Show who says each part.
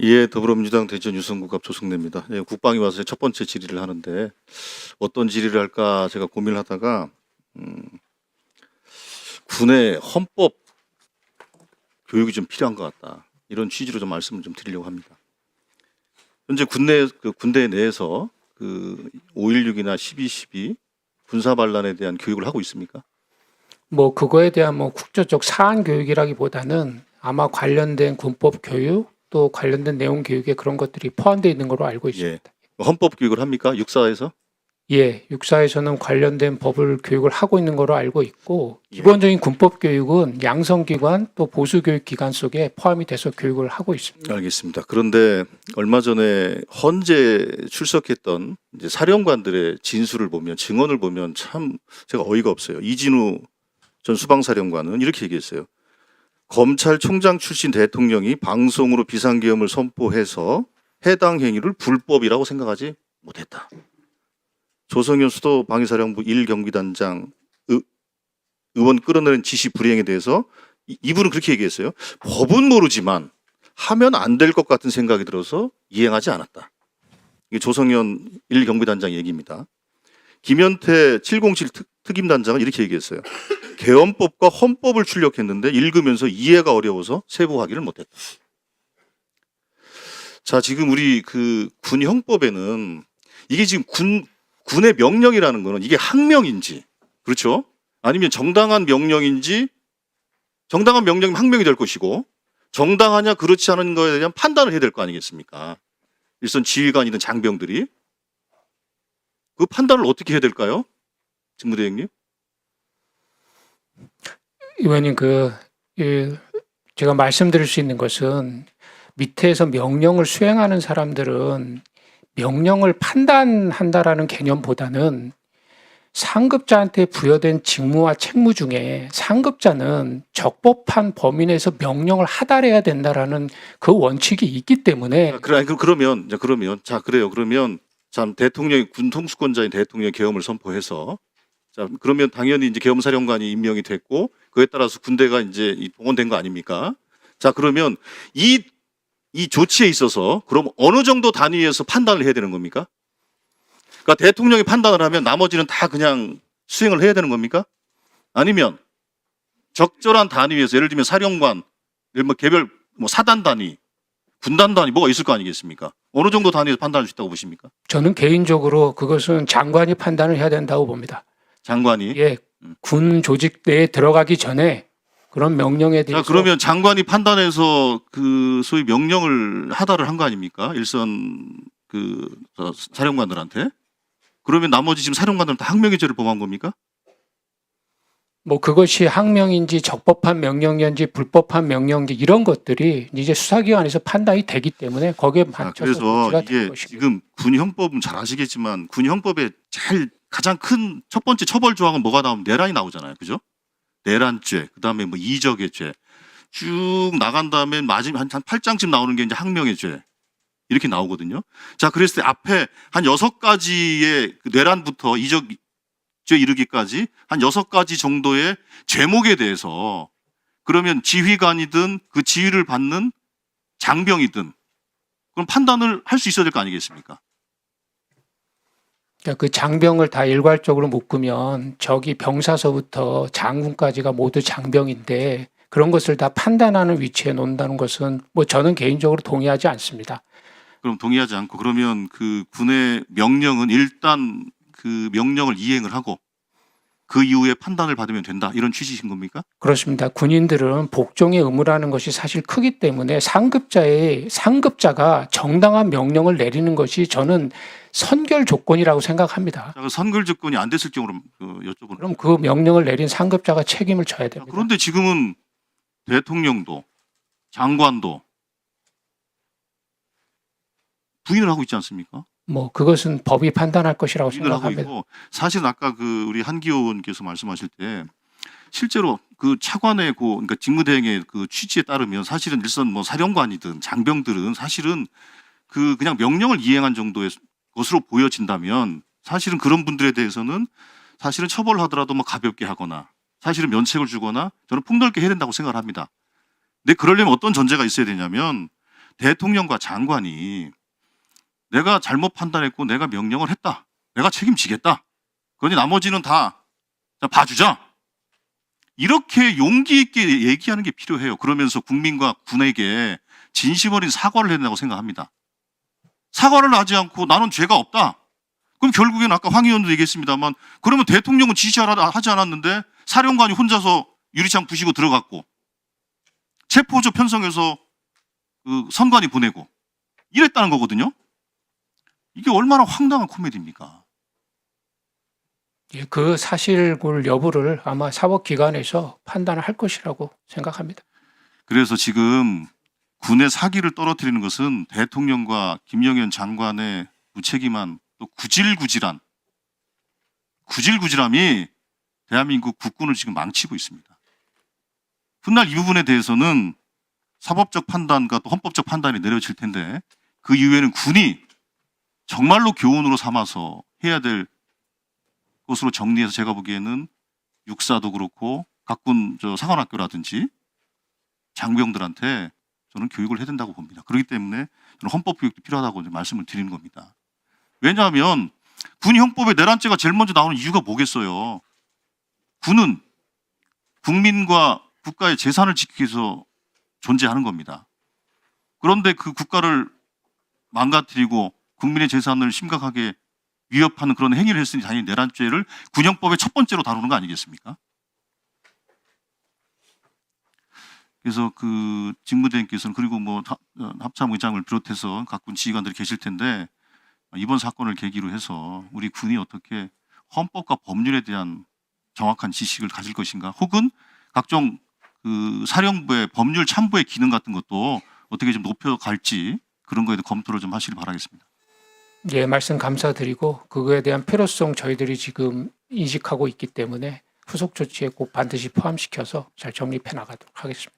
Speaker 1: 예, 더불어민주당 대전 유성구갑 조승래입니다. 예, 국방위 와서 첫 번째 질의를 하는데 어떤 질의를 할까 제가 고민을 하다가 군의 헌법 교육이 좀 필요한 것 같다. 이런 취지로 좀 말씀을 좀 드리려고 합니다. 현재 군대 내에서 5.16이나 12.12 군사 반란에 대한 교육을 하고 있습니까?
Speaker 2: 뭐 그거에 대한 뭐 국조적 사안 교육이라기보다는 아마 관련된 군법 교육 또 관련된 내용 교육에 그런 것들이 포함되어 있는 걸로 알고 있습니다.
Speaker 1: 헌법 교육을 합니까? 육사에서?
Speaker 2: 예, 육사에서는 관련된 법을 교육을 하고 있는 걸로 알고 있고
Speaker 1: 예.
Speaker 2: 기본적인 군법 교육은 양성기관 또 보수교육기관 속에 포함이 돼서 교육을 하고 있습니다.
Speaker 1: 알겠습니다. 그런데 얼마 전에 헌재 출석했던 이제 사령관들의 진술을 보면 증언을 보면 참 제가 어이가 없어요. 이진우 전 수방사령관은 이렇게 얘기했어요. 검찰총장 출신 대통령이 방송으로 비상계엄을 선포해서 해당 행위를 불법이라고 생각하지 못했다. 조성현 수도 방위사령부 1경비단장 의원 끌어내는 지시 불이행에 대해서 이분은 그렇게 얘기했어요. 법은 모르지만 하면 안 될 것 같은 생각이 들어서 이행하지 않았다. 이게 조성현 1경비단장 얘기입니다. 김현태 707 특임단장은 이렇게 얘기했어요. 계엄법과 헌법을 출력했는데 읽으면서 이해가 어려워서 세부하기를 못했다. 자, 지금 우리 군 형법에는 이게 지금 군의 명령이라는 거는 이게 항명인지, 그렇죠? 아니면 정당한 명령인지, 정당한 명령이면 항명이 될 것이고, 정당하냐 그렇지 않은 거에 대한 판단을 해야 될 거 아니겠습니까? 일선 지휘관이든 장병들이. 그 판단을 어떻게 해야 될까요? 직무대행님?
Speaker 2: 의원님 제가 말씀드릴 수 있는 것은 밑에서 명령을 수행하는 사람들은 명령을 판단한다라는 개념보다는 상급자한테 부여된 직무와 책무 중에 상급자는 적법한 범위 내에서 명령을 하달해야 된다라는 그 원칙이 있기 때문에
Speaker 1: 그러면 자 그래요. 그러면 참 대통령이 군 통수권자인 대통령이 계엄을 선포해서 자 그러면 당연히 이제 계엄사령관이 임명이 됐고 그에 따라서 군대가 이제 동원된 거 아닙니까? 자 그러면 이 조치에 있어서 그럼 어느 정도 단위에서 판단을 해야 되는 겁니까? 그러니까 대통령이 판단을 하면 나머지는 다 그냥 수행을 해야 되는 겁니까? 아니면 적절한 단위에서 예를 들면 사령관, 뭐 개별 뭐 사단 단위, 군단 단위 뭐가 있을 거 아니겠습니까? 어느 정도 단위에서 판단할 수 있다고 보십니까?
Speaker 2: 저는 개인적으로 그것은 장관이 판단을 해야 된다고 봅니다.
Speaker 1: 장관이.
Speaker 2: 예, 군 조직 내에 들어가기 전에 그런 명령에 대해서
Speaker 1: 자 그러면 장관이 판단해서 소위 명령을 하달을 한 거 아닙니까? 일선 사령관들한테. 그러면 나머지 지금 사령관들은 다 항명의 죄를 범한 겁니까?
Speaker 2: 뭐 그것이 항명인지 적법한 명령인지 불법한 명령인지 이런 것들이 이제 수사기관에서 판단이 되기 때문에 거기에 맞춰서
Speaker 1: 그래서
Speaker 2: 조치가 될
Speaker 1: 이게
Speaker 2: 것입니다.
Speaker 1: 지금 군 형법은 잘 아시겠지만 군 형법에 가장 큰 첫 번째 처벌 조항은 뭐가 나오면 내란이 나오잖아요. 그죠? 내란죄, 그다음에 뭐 이적의 죄. 쭉 나간 다음에 마지막 한 8장쯤 나오는 게 이제 항명의 죄. 이렇게 나오거든요. 자, 그랬을 때 앞에 한 6가지의 내란부터 이적죄 이르기까지 한 6가지 정도의 제목에 대해서 그러면 지휘관이든 그 지휘를 받는 장병이든 그럼 판단을 할 수 있어야 될 거 아니겠습니까?
Speaker 2: 그러니까 그 장병을 다 일괄적으로 묶으면 저기 병사서부터 장군까지가 모두 장병인데 그런 것을 다 판단하는 위치에 놓는다는 것은 뭐 저는 개인적으로 동의하지 않습니다.
Speaker 1: 그럼 동의하지 않고 그러면 그 군의 명령은 일단 그 명령을 이행을 하고 그 이후에 판단을 받으면 된다 이런 취지신 겁니까?
Speaker 2: 그렇습니다. 군인들은 복종의 의무라는 것이 사실 크기 때문에 상급자가 정당한 명령을 내리는 것이 저는 선결 조건이라고 생각합니다.
Speaker 1: 자, 그 선결 조건이 안 됐을 경우로 여쭤보는.
Speaker 2: 그럼 그 명령을 내린 상급자가 책임을 져야 됩니다.
Speaker 1: 그런데 지금은 대통령도 장관도 부인을 하고 있지 않습니까?
Speaker 2: 뭐 그것은 법이 판단할 것이라고
Speaker 1: 부인을 하고
Speaker 2: 생각합니다.
Speaker 1: 있고 사실은 아까 우리 한기호 의원께서 말씀하실 때 실제로 그 차관의 그러니까 직무대행의 그 취지에 따르면 사실은 일선 뭐 사령관이든 장병들은 사실은 그냥 명령을 이행한 정도의 것으로 보여진다면 사실은 그런 분들에 대해서는 사실은 처벌을 하더라도 뭐 가볍게 하거나 사실은 면책을 주거나 저는 폭넓게 해야 된다고 생각을 합니다. 근데 그러려면 어떤 전제가 있어야 되냐면 대통령과 장관이 내가 잘못 판단했고 내가 명령을 했다. 내가 책임지겠다. 그러니 나머지는 다 봐주자. 이렇게 용기 있게 얘기하는 게 필요해요. 그러면서 국민과 군에게 진심 어린 사과를 해야 된다고 생각합니다. 사과를 하지 않고 나는 죄가 없다. 그럼 결국엔 아까 황 의원도 얘기했습니다만 그러면 대통령은 지시하지 않았는데 사령관이 혼자서 유리창 부시고 들어갔고 체포조 편성해서 그 선관위 보내고 이랬다는 거거든요. 이게 얼마나 황당한 코미디입니까?
Speaker 2: 예, 그 사실굴 여부를 아마 사법기관에서 판단을 할 것이라고 생각합니다.
Speaker 1: 그래서 지금 군의 사기를 떨어뜨리는 것은 대통령과 김영현 장관의 무책임한 또 구질구질함이 대한민국 국군을 지금 망치고 있습니다. 훗날 이 부분에 대해서는 사법적 판단과 또 헌법적 판단이 내려질 텐데 그 이후에는 군이 정말로 교훈으로 삼아서 해야 될 것으로 정리해서 제가 보기에는 육사도 그렇고 각군 사관학교라든지 장병들한테 저는 교육을 해야 된다고 봅니다. 그렇기 때문에 저는 헌법 교육도 필요하다고 말씀을 드리는 겁니다. 왜냐하면 군 형법에 내란죄가 제일 먼저 나오는 이유가 뭐겠어요? 군은 국민과 국가의 재산을 지키기 위해서 존재하는 겁니다. 그런데 그 국가를 망가뜨리고 국민의 재산을 심각하게 위협하는 그런 행위를 했으니 당연히 내란죄를 군형법의 첫 번째로 다루는 거 아니겠습니까? 그래서 그 직무대행께서는 그리고 뭐 합참의장을 비롯해서 각군 지휘관들이 계실 텐데 이번 사건을 계기로 해서 우리 군이 어떻게 헌법과 법률에 대한 정확한 지식을 가질 것인가, 혹은 각종 그 사령부의 법률 참부의 기능 같은 것도 어떻게 좀 높여갈지 그런 거에 대해 검토를 좀 하시길 바라겠습니다.
Speaker 2: 예, 말씀 감사드리고 그거에 대한 필요성 저희들이 지금 인식하고 있기 때문에 후속 조치에 꼭 반드시 포함시켜서 잘 정립해 나가도록 하겠습니다.